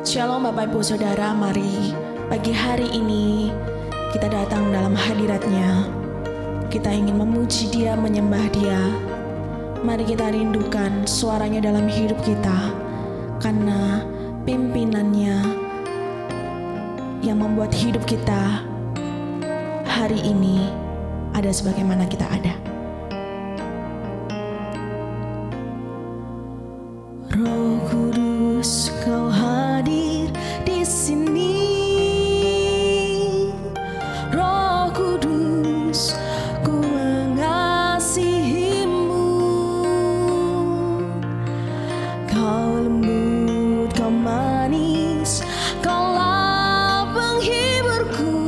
Shalom Bapak Ibu Saudara, mari pagi hari ini kita datang dalam hadirat-Nya. Kita ingin memuji Dia, menyembah Dia. Mari kita rindukan suaranya dalam hidup kita, karena pimpinannya yang membuat hidup kita hari ini ada sebagaimana kita ada. Roh Kudus, Kau hadir di sini. Roh Kudus, ku mengasihi-Mu. Kau lembut, Kau manis, Kaulah penghiburku,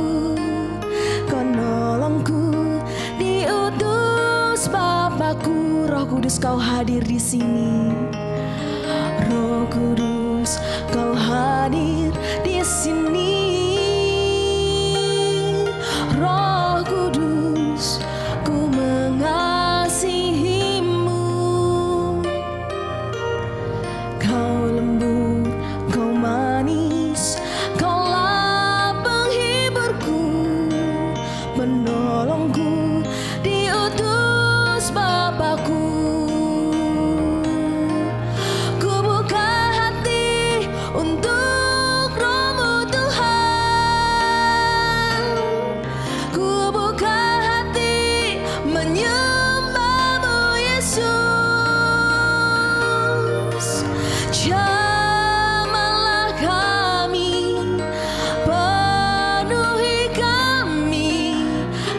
Kau nolongku, diutus Bapakku. Roh Kudus, Kau hadir di sini. Roh Kudus, Kau hadir di sini. Roh Kudus, ku mengasihi-Mu. Kau lembut, Kau manis, Kaulah penghiburku, penolongku, diutus Bapakku. Untuk Roh-Mu Tuhan, ku buka hati menyembah-Mu Yesus. Jamahlah kami, penuhi kami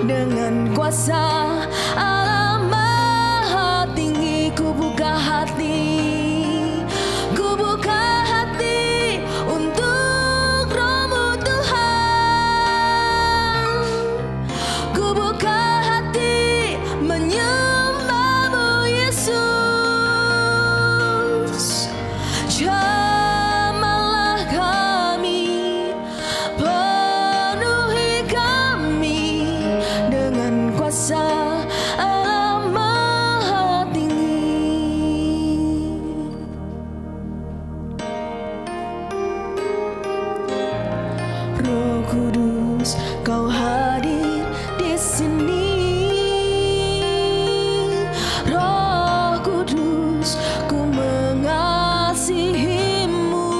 dengan kuasa Allah Maha Tinggi. Ku buka hati, ku buka hati untuk Roh-Mu Tuhan. Ku buka hati menyembah-Mu Yesus. Jamahlah kami, penuhi kami dengan kuasa Allah Maha Tinggi. Roh Kudus, Kau hadir di sini. Roh Kudus, ku mengasihi-Mu.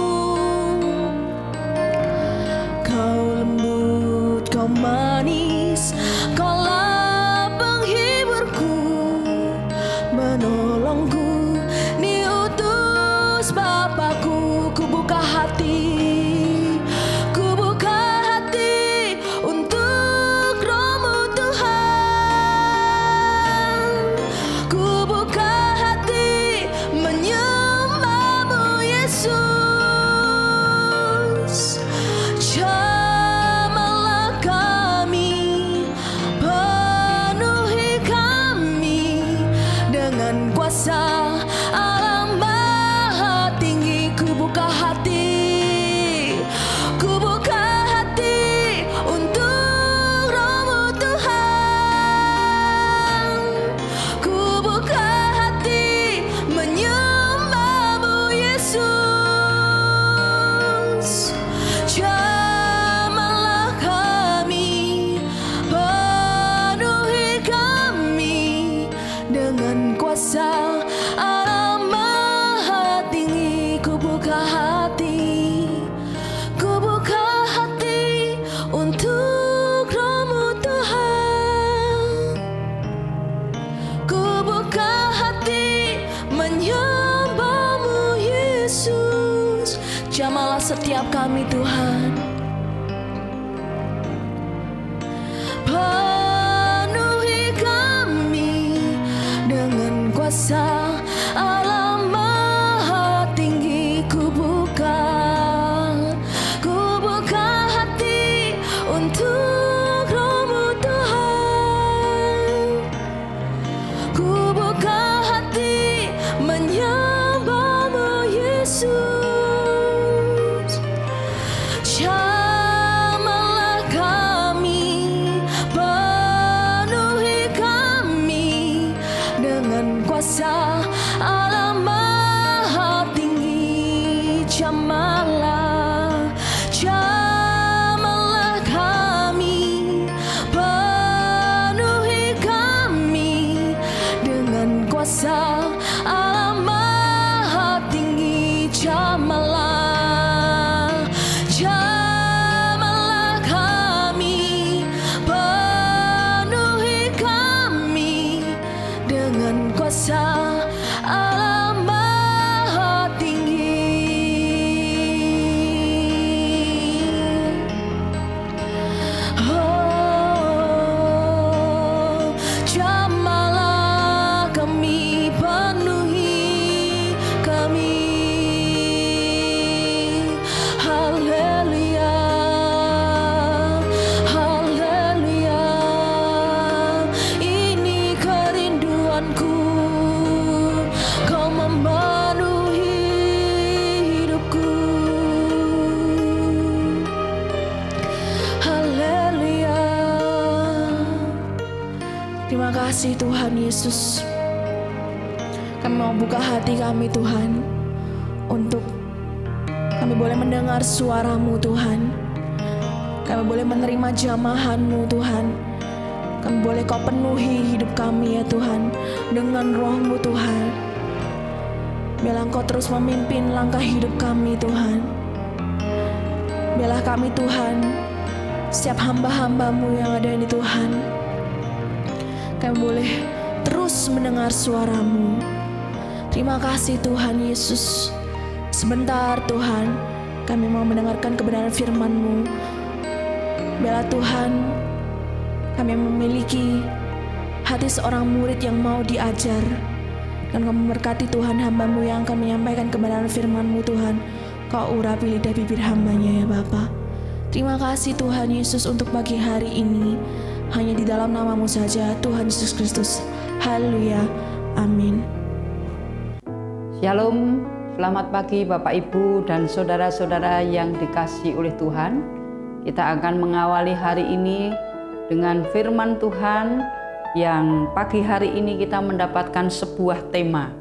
Kau lembut, Kau manis, Kaulah penghiburku, menolongku, diutus Bapakku. Ku buka hati, ku buka hati untuk Roh-Mu Tuhan. Ku buka hati menyembah-Mu Yesus. Jamahlah kami, penuhi kami dengan kuasa Allah Maha Tinggi. Ku buka hati, ku buka hati untuk Roh-Mu Tuhan. Ku buka hati menyembah-Mu Yesus. Jamahlah kami, penuhi kami dengan kuasa Allah Maha Tinggi. Ku buka hati, ku buka hati untuk Roh-Mu Tuhan. Ku buka hati menyembah-Mu Yesus. Jamahlah setiap kami Tuhan, penuhi kami dengan kuasa Allah Maha Tinggi. Ku buka hati untuk Roh-Mu Tuhan. Ku buka hati menyembah-Mu Yesus. Jamahlah kami, kasih Tuhan Yesus. Kami mau buka hati kami Tuhan, untuk kami boleh mendengar suara-Mu Tuhan. Kami boleh menerima jamahan-Mu Tuhan. Kami boleh Kau penuhi hidup kami ya Tuhan, dengan Roh-Mu Tuhan. Biarlah Engkau terus memimpin langkah hidup kami Tuhan. Biarlah kami Tuhan, setiap hamba-hamba-Mu yang ada ini Tuhan, kami boleh terus mendengar suara-Mu. Terima kasih Tuhan Yesus. Sebentar Tuhan, kami mau mendengarkan kebenaran firman-Mu. Biarlah Tuhan, kami memiliki hati seorang murid yang mau diajar. Dan Kau memberkati Tuhan hamba-Mu yang akan menyampaikan kebenaran firman-Mu Tuhan. Kau urapi lidah bibir hambanya ya Bapa. Terima kasih Tuhan Yesus untuk pagi hari ini. Hanya di dalam nama-Mu saja Tuhan Yesus Kristus. Haleluya. Amin. Shalom, selamat pagi Bapak Ibu dan saudara-saudara yang dikasihi oleh Tuhan. Kita akan mengawali hari ini dengan firman Tuhan yang pagi hari ini kita mendapatkan sebuah tema.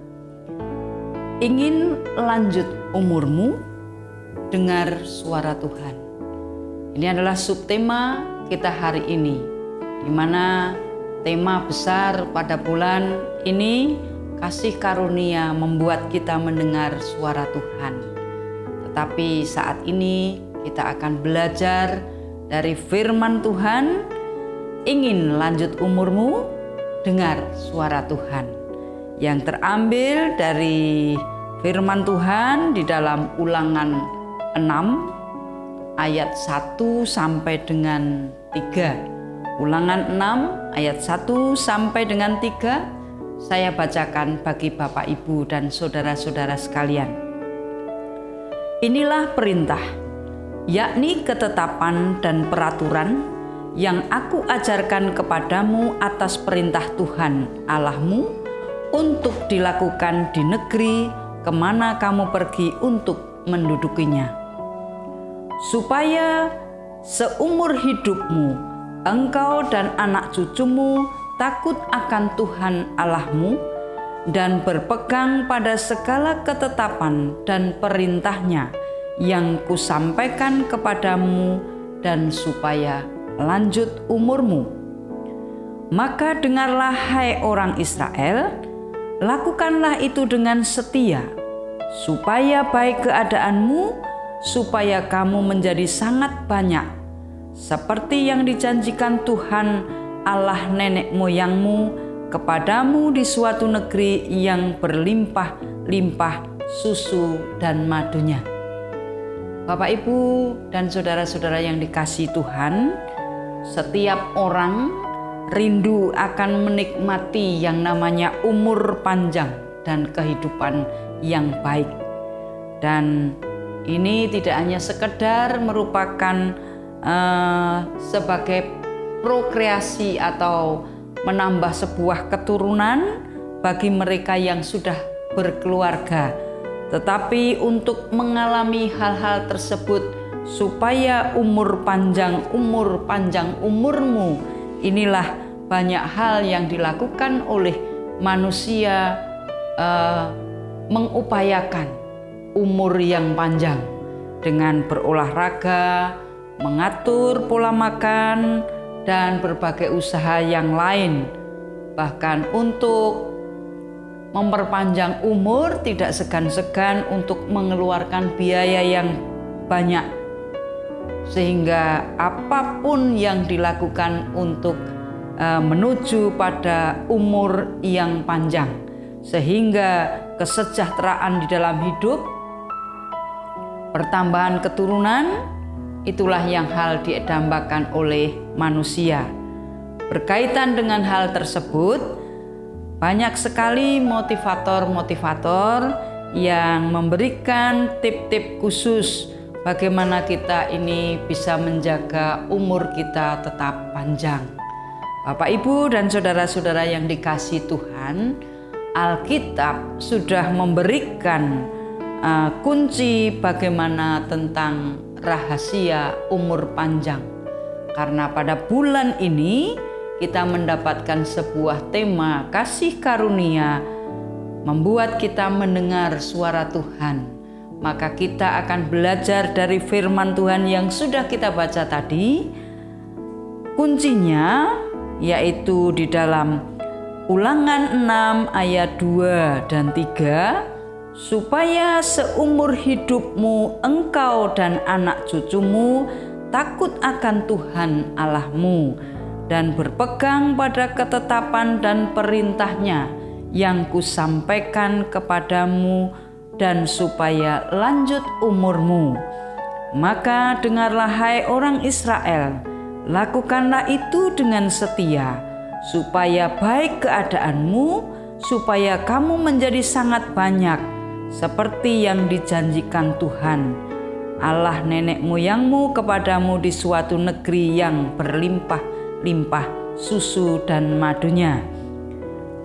Ingin lanjut umurmu, dengar suara Tuhan. Ini adalah subtema kita hari ini, di mana tema besar pada bulan ini, kasih karunia membuat kita mendengar suara Tuhan. Tetapi saat ini kita akan belajar dari firman Tuhan. Ingin lanjut umurmu, dengar suara Tuhan, yang terambil dari firman Tuhan di dalam Ulangan 6 ayat 1 sampai dengan 3. Ulangan 6 ayat 1 sampai dengan 3 saya bacakan bagi Bapak Ibu dan saudara-saudara sekalian. Inilah perintah, yakni ketetapan dan peraturan yang aku ajarkan kepadamu atas perintah Tuhan Allahmu untuk dilakukan di negeri kemana kamu pergi untuk mendudukinya, supaya seumur hidupmu engkau dan anak cucumu takut akan Tuhan Allahmu dan berpegang pada segala ketetapan dan perintahnya yang kusampaikan kepadamu, dan supaya lanjut umurmu. Maka dengarlah hai orang Israel, lakukanlah itu dengan setia, supaya baik keadaanmu, supaya kamu menjadi sangat banyak, seperti yang dijanjikan Tuhan Allah nenek moyangmu kepadamu di suatu negeri yang berlimpah-limpah susu dan madunya. Bapak Ibu dan saudara-saudara yang dikasihi Tuhan, setiap orang rindu akan menikmati yang namanya umur panjang dan kehidupan yang baik. Dan ini tidak hanya sekedar merupakan sebagai prokreasi atau menambah sebuah keturunan bagi mereka yang sudah berkeluarga, tetapi untuk mengalami hal-hal tersebut supaya umur panjang umurmu. Inilah banyak hal yang dilakukan oleh manusia, mengupayakan umur yang panjang dengan berolahraga, mengatur pola makan, dan berbagai usaha yang lain. Bahkan untuk memperpanjang umur tidak segan-segan untuk mengeluarkan biaya yang banyak, sehingga apapun yang dilakukan untuk menuju pada umur yang panjang, sehingga kesejahteraan di dalam hidup, pertambahan keturunan, itulah yang hal didambakan oleh manusia. Berkaitan dengan hal tersebut, banyak sekali motivator-motivator yang memberikan tip-tip khusus bagaimana kita ini bisa menjaga umur kita tetap panjang. Bapak, Ibu, dan saudara-saudara yang dikasihi Tuhan, Alkitab sudah memberikan kunci bagaimana tentang rahasia umur panjang. Karena pada bulan ini kita mendapatkan sebuah tema kasih karunia, membuat kita mendengar suara Tuhan. Maka kita akan belajar dari firman Tuhan yang sudah kita baca tadi. Kuncinya yaitu di dalam Ulangan 6 ayat 2 dan 3. Supaya seumur hidupmu engkau dan anak cucumu takut akan Tuhan Allahmu dan berpegang pada ketetapan dan perintahnya yang kusampaikan kepadamu, dan supaya lanjut umurmu. Maka dengarlah hai orang Israel, lakukanlah itu dengan setia, supaya baik keadaanmu, supaya kamu menjadi sangat banyak, seperti yang dijanjikan Tuhan Allah nenek moyangmu kepadamu di suatu negeri yang berlimpah-limpah susu dan madunya.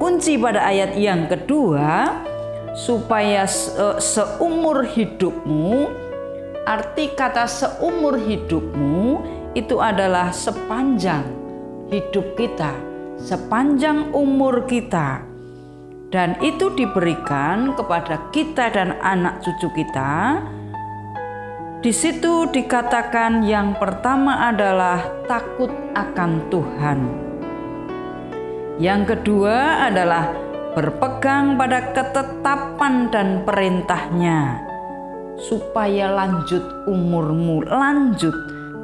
Kunci pada ayat yang kedua, supaya seumur hidupmu. Arti kata seumur hidupmu itu adalah sepanjang hidup kita, sepanjang umur kita. Dan itu diberikan kepada kita dan anak cucu kita. Di situ dikatakan yang pertama adalah takut akan Tuhan. Yang kedua adalah berpegang pada ketetapan dan perintahnya, supaya lanjut umurmu. Lanjut,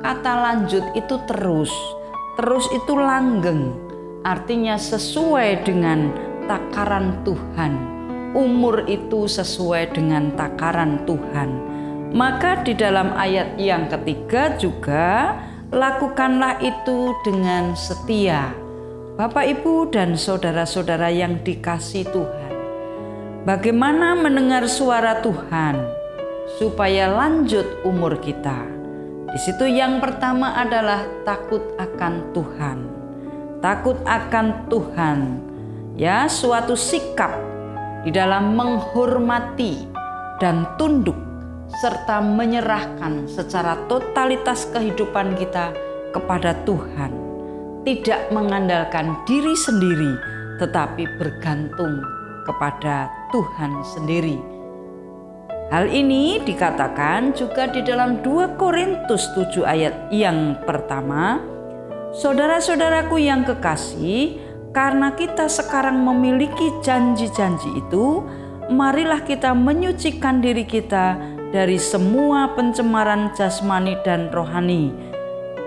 kata lanjut itu terus itu langgeng, artinya sesuai dengan takaran Tuhan. Umur itu sesuai dengan takaran Tuhan. Maka di dalam ayat yang ketiga juga, lakukanlah itu dengan setia. Bapak, Ibu, dan saudara-saudara yang dikasihi Tuhan, bagaimana mendengar suara Tuhan supaya lanjut umur kita? Di situ yang pertama adalah takut akan Tuhan. Takut akan Tuhan, ya, suatu sikap di dalam menghormati dan tunduk serta menyerahkan secara totalitas kehidupan kita kepada Tuhan, tidak mengandalkan diri sendiri tetapi bergantung kepada Tuhan sendiri. Hal ini dikatakan juga di dalam 2 Korintus 7 ayat yang pertama. Saudara-saudaraku yang kekasih, karena kita sekarang memiliki janji-janji itu, marilah kita menyucikan diri kita dari semua pencemaran jasmani dan rohani,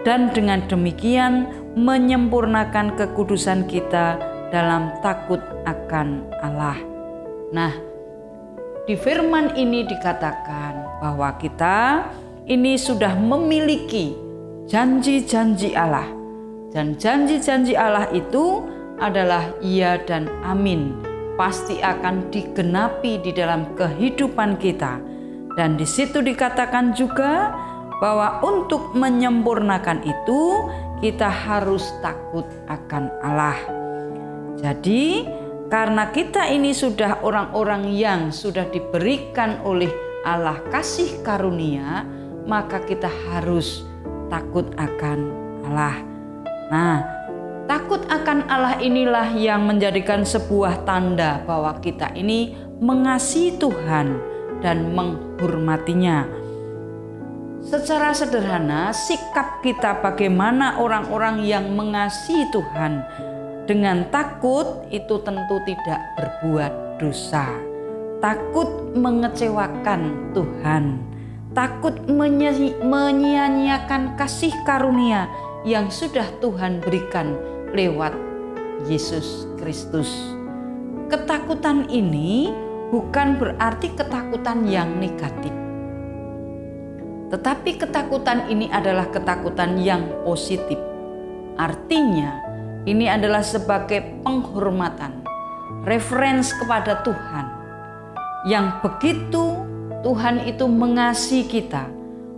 dan dengan demikian menyempurnakan kekudusan kita dalam takut akan Allah. Nah, di firman ini dikatakan bahwa kita ini sudah memiliki janji-janji Allah. Dan janji-janji Allah itu adalah iya dan amin, pasti akan digenapi di dalam kehidupan kita. Dan di situ dikatakan juga bahwa untuk menyempurnakan itu kita harus takut akan Allah. Jadi karena kita ini sudah orang-orang yang sudah diberikan oleh Allah kasih karunia, maka kita harus takut akan Allah. Nah, takut akan Allah inilah yang menjadikan sebuah tanda bahwa kita ini mengasihi Tuhan dan menghormatinya. Secara sederhana, sikap kita bagaimana orang-orang yang mengasihi Tuhan dengan takut itu tentu tidak berbuat dosa. Takut mengecewakan Tuhan, takut menyia-nyiakan kasih karunia yang sudah Tuhan berikan lewat Yesus Kristus. Ketakutan ini bukan berarti ketakutan yang negatif, tetapi ketakutan ini adalah ketakutan yang positif. Artinya ini adalah sebagai penghormatan, referensi kepada Tuhan, yang begitu Tuhan itu mengasihi kita,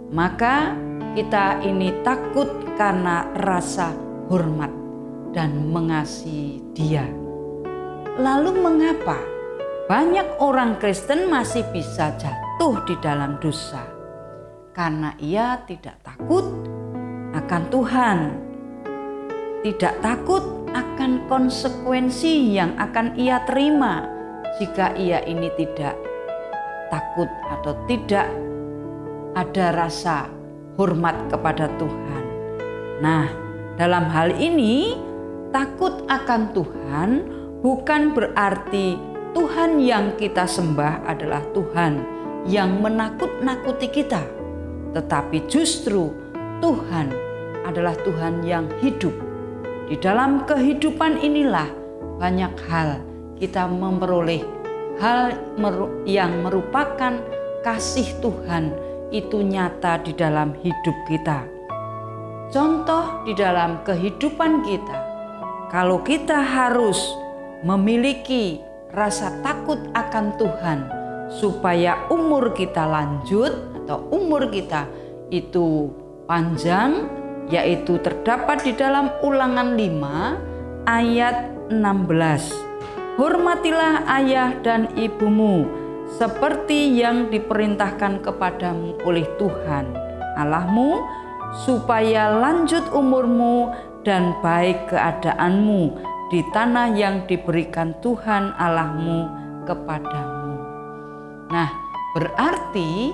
maka kita ini takut karena rasa hormat dan mengasihi Dia. Lalu mengapa banyak orang Kristen masih bisa jatuh di dalam dosa? Karena ia tidak takut akan Tuhan. tidak takut akan konsekuensi yang akan ia terima jika ia ini tidak takut atau tidak ada rasa hormat kepada Tuhan. Nah, dalam hal ini takut akan Tuhan bukan berarti Tuhan yang kita sembah adalah Tuhan yang menakut-nakuti kita, tetapi justru Tuhan adalah Tuhan yang hidup. Di dalam kehidupan inilah banyak hal kita memperoleh hal yang merupakan kasih Tuhan itu nyata di dalam hidup kita. Contoh di dalam kehidupan kita, kalau kita harus memiliki rasa takut akan Tuhan supaya umur kita lanjut atau umur kita itu panjang, yaitu terdapat di dalam Ulangan 5 ayat 16. Hormatilah ayah dan ibumu seperti yang diperintahkan kepadamu oleh Tuhan Allahmu, supaya lanjut umurmu dan baik keadaanmu di tanah yang diberikan Tuhan Allahmu kepadamu. Nah, berarti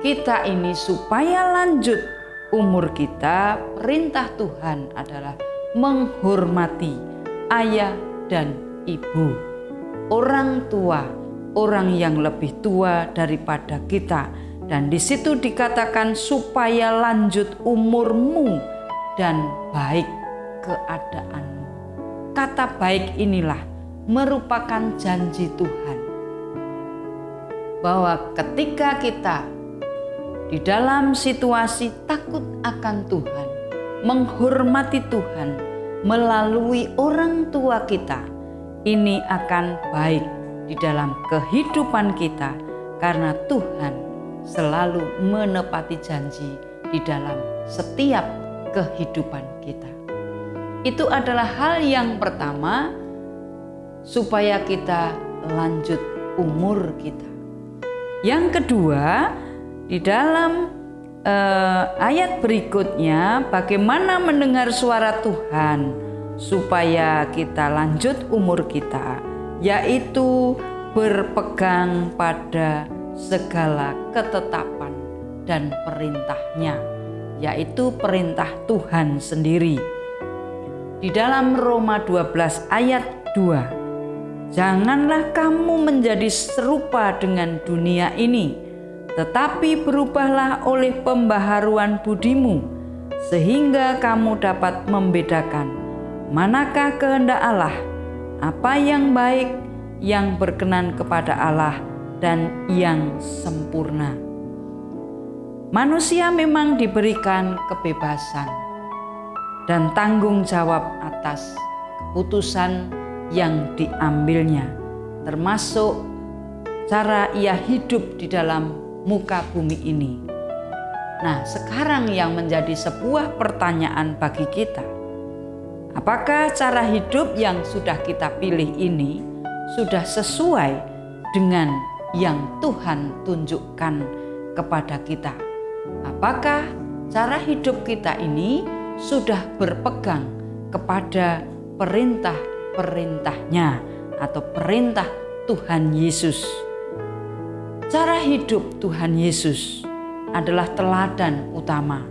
kita ini supaya lanjut umur kita, perintah Tuhan adalah menghormati ayah dan ibu, orang tua, orang yang lebih tua daripada kita. Dan di situ dikatakan supaya lanjut umurmu dan baik keadaanmu. Kata baik inilah merupakan janji Tuhan, bahwa ketika kita di dalam situasi takut akan Tuhan, menghormati Tuhan melalui orang tua kita, ini akan baik di dalam kehidupan kita, karena Tuhan selalu menepati janji di dalam setiap kehidupan kita. Itu adalah hal yang pertama supaya kita lanjut umur kita. Yang kedua, di dalam ayat berikutnya, bagaimana mendengar suara Tuhan supaya kita lanjut umur kita, yaitu berpegang pada segala ketetapan dan perintahnya, yaitu perintah Tuhan sendiri. Di dalam Roma 12 ayat 2, janganlah kamu menjadi serupa dengan dunia ini, tetapi berubahlah oleh pembaharuan budimu, sehingga kamu dapat membedakan manakah kehendak Allah, apa yang baik, yang berkenan kepada Allah, dan yang sempurna. Manusia memang diberikan kebebasan dan tanggung jawab atas keputusan yang diambilnya, termasuk cara ia hidup di dalam muka bumi ini. Nah, sekarang yang menjadi sebuah pertanyaan bagi kita, apakah cara hidup yang sudah kita pilih ini sudah sesuai dengan yang Tuhan tunjukkan kepada kita? Apakah cara hidup kita ini sudah berpegang kepada perintah-perintahnya atau perintah Tuhan Yesus? Cara hidup Tuhan Yesus adalah teladan utama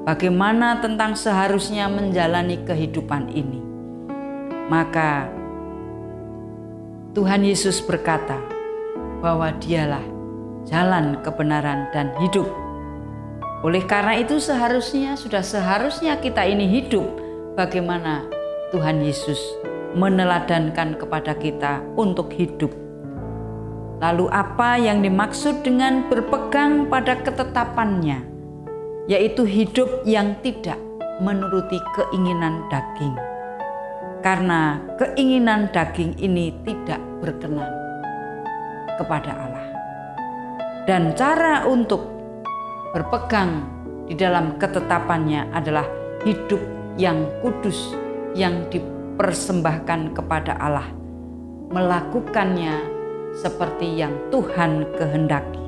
bagaimana tentang seharusnya menjalani kehidupan ini. Maka Tuhan Yesus berkata bahwa dialah jalan, kebenaran, dan hidup. Oleh karena itu seharusnya kita ini hidup bagaimana Tuhan Yesus meneladankan kepada kita untuk hidup. Lalu apa yang dimaksud dengan berpegang pada ketetapannya? Yaitu hidup yang tidak menuruti keinginan daging. Karena keinginan daging ini tidak berkenan kepada Allah. Dan cara untuk berpegang di dalam ketetapannya adalah hidup yang kudus, yang dipersembahkan kepada Allah, melakukannya seperti yang Tuhan kehendaki.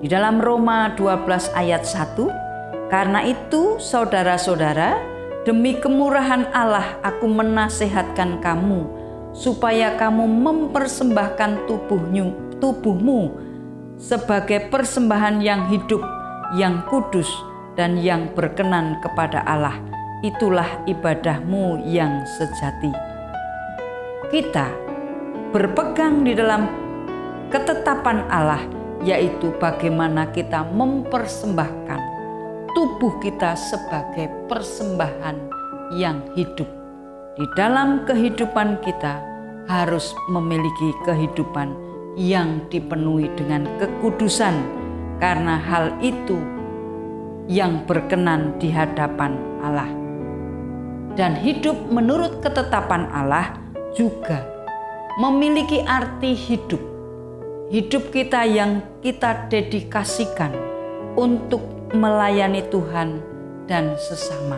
Di dalam Roma 12 ayat 1, karena itu saudara-saudara, Demi kemurahan Allah aku menasihatkan kamu, supaya kamu mempersembahkan tubuhmu sebagai persembahan yang hidup, yang kudus, dan yang berkenan kepada Allah. Itulah ibadahmu yang sejati. Kita berpegang di dalam ketetapan Allah, yaitu bagaimana kita mempersembahkan tubuh kita sebagai persembahan yang hidup. Di dalam kehidupan kita harus memiliki kehidupan yang dipenuhi dengan kekudusan, karena hal itu yang berkenan di hadapan Allah. Dan hidup menurut ketetapan Allah juga memiliki arti hidup. Hidup kita yang kita dedikasikan untuk melayani Tuhan dan sesama.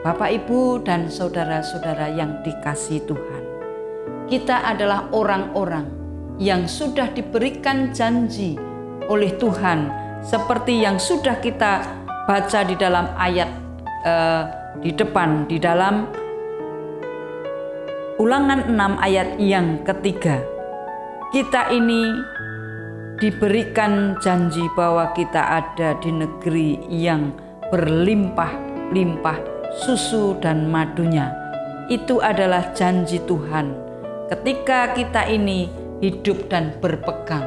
Bapak, Ibu, dan saudara-saudara yang dikasihi Tuhan, kita adalah orang-orang yang sudah diberikan janji oleh Tuhan, seperti yang sudah kita baca di dalam ayat di depan, di dalam Ulangan 6 ayat yang ketiga. Kita ini diberikan janji bahwa kita ada di negeri yang berlimpah-limpah susu dan madunya. Itu adalah janji Tuhan ketika kita ini hidup dan berpegang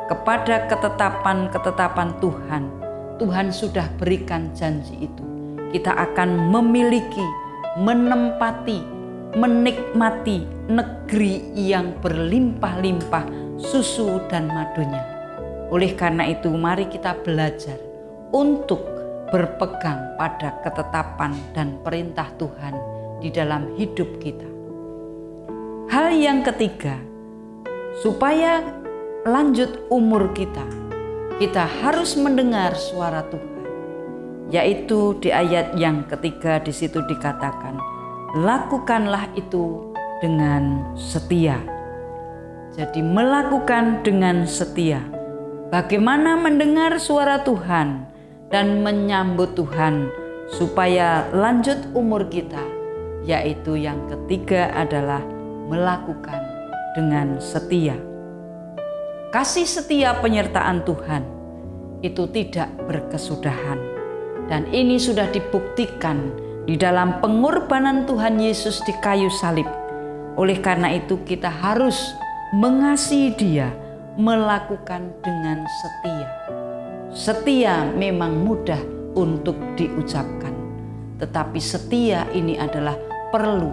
kepada ketetapan-ketetapan Tuhan. Tuhan sudah berikan janji itu. Kita akan memiliki, menempati, menikmati negeri yang berlimpah-limpah susu dan madunya. Oleh karena itu, mari kita belajar untuk berpegang pada ketetapan dan perintah Tuhan di dalam hidup kita. Hal yang ketiga, supaya lanjut umur kita harus mendengar suara Tuhan. Yaitu di ayat yang ketiga di situ dikatakan, lakukanlah itu dengan setia. Jadi melakukan dengan setia. Bagaimana mendengar suara Tuhan dan menyambut Tuhan supaya lanjut umur kita, yaitu yang ketiga adalah melakukan dengan setia. Kasih setia penyertaan Tuhan itu tidak berkesudahan, dan ini sudah dibuktikan di dalam pengorbanan Tuhan Yesus di kayu salib. Oleh karena itu kita harus mengasihi Dia, melakukan dengan setia. Setia memang mudah untuk diucapkan, tetapi setia ini adalah perlu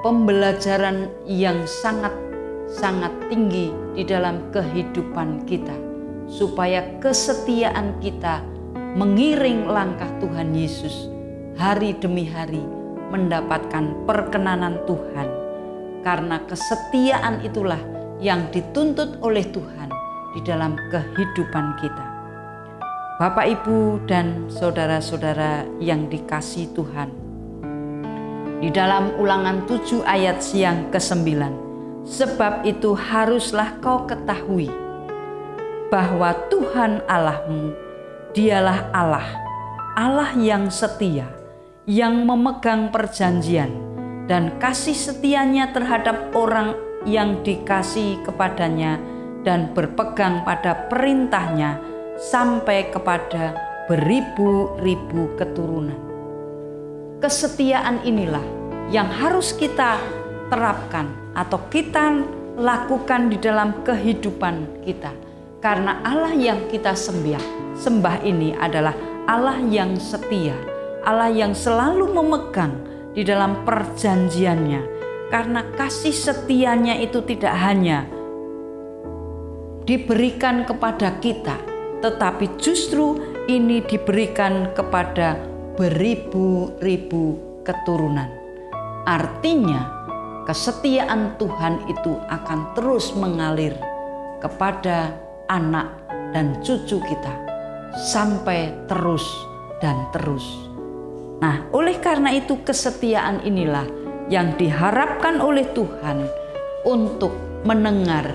pembelajaran yang sangat tinggi di dalam kehidupan kita, supaya kesetiaan kita mengiring langkah Tuhan Yesus hari demi hari mendapatkan perkenanan Tuhan. Karena kesetiaan itulah yang dituntut oleh Tuhan di dalam kehidupan kita. Bapak, Ibu, dan saudara-saudara yang dikasihi Tuhan, di dalam Ulangan 7 ayat yang ke-9, sebab itu haruslah kau ketahui bahwa Tuhan Allahmu, Dialah Allah, Allah yang setia, yang memegang perjanjian dan kasih setianya terhadap orang yang dikasihi kepadanya dan berpegang pada perintahnya sampai kepada beribu-ribu keturunan. Kesetiaan inilah yang harus kita terapkan atau kita lakukan di dalam kehidupan kita. Karena Allah yang kita sembah ini adalah Allah yang setia, Allah yang selalu memegang di dalam perjanjiannya. Karena kasih setianya itu tidak hanya diberikan kepada kita, tetapi justru ini diberikan kepada beribu-ribu keturunan. Artinya kesetiaan Tuhan itu akan terus mengalir kepada anak dan cucu kita sampai terus dan terus. Nah, oleh karena itu kesetiaan inilah yang diharapkan oleh Tuhan untuk mendengar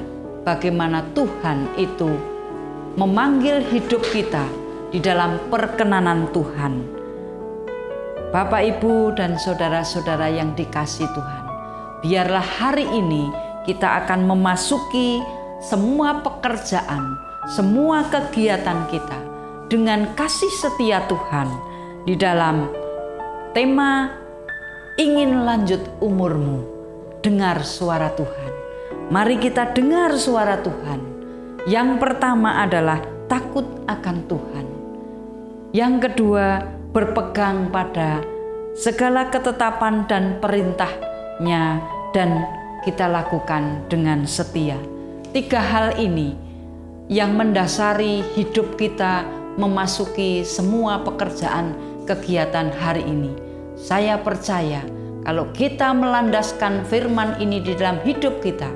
bagaimana Tuhan itu memanggil hidup kita di dalam perkenanan Tuhan. Bapak, Ibu, dan saudara-saudara yang dikasihi Tuhan, biarlah hari ini kita akan memasuki semua pekerjaan, semua kegiatan kita dengan kasih setia Tuhan di dalam tema ingin lanjut umurmu. Dengar suara Tuhan. Mari kita dengar suara Tuhan. Yang pertama adalah takut akan Tuhan. Yang kedua, berpegang pada segala ketetapan dan perintah-Nya dan kita lakukan dengan setia. 3 hal ini yang mendasari hidup kita memasuki semua pekerjaan kegiatan hari ini. Saya percaya kalau kita melandaskan firman ini di dalam hidup kita,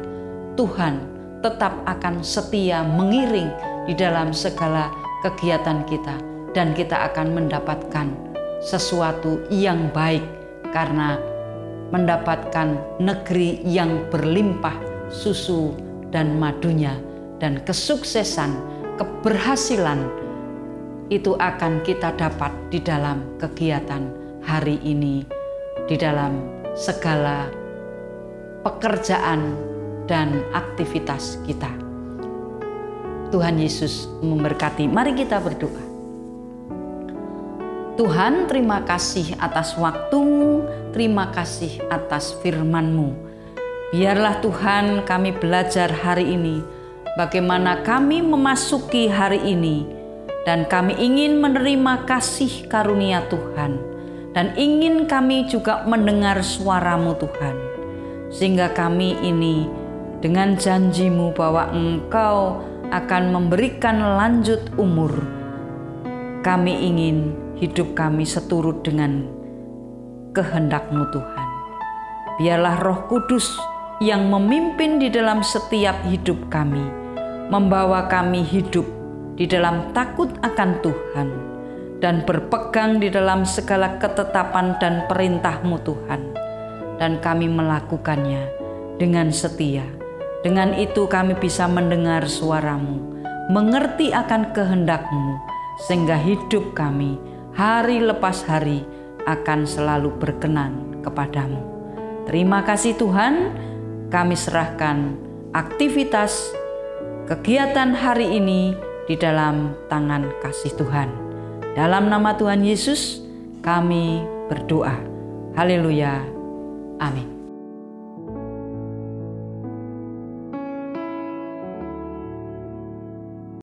Tuhan tetap akan setia mengiring di dalam segala kegiatan kita dan kita akan mendapatkan sesuatu yang baik karena mendapatkan negeri yang berlimpah susu dan madunya, dan kesuksesan, keberhasilan itu akan kita dapat di dalam kegiatan hari ini, di dalam segala pekerjaan dan aktivitas kita. Tuhan Yesus memberkati. Mari kita berdoa. Tuhan, terima kasih atas waktu-Mu, terima kasih atas firman-Mu. Biarlah Tuhan kami belajar hari ini bagaimana kami memasuki hari ini, dan kami ingin menerima kasih karunia Tuhan. Dan ingin kami juga mendengar suara-Mu Tuhan. Sehingga kami ini dengan janji-Mu bahwa Engkau akan memberikan lanjut umur. Kami ingin hidup kami seturut dengan kehendak-Mu Tuhan. Biarlah Roh Kudus yang memimpin di dalam setiap hidup kami, membawa kami hidup di dalam takut akan Tuhan dan berpegang di dalam segala ketetapan dan perintah-Mu Tuhan, dan kami melakukannya dengan setia. Dengan itu kami bisa mendengar suara-Mu, mengerti akan kehendak-Mu, sehingga hidup kami hari lepas hari akan selalu berkenan kepadamu. Terima kasih Tuhan, kami serahkan aktivitas kegiatan hari ini di dalam tangan kasih Tuhan. Dalam nama Tuhan Yesus kami berdoa. Haleluya. Amin.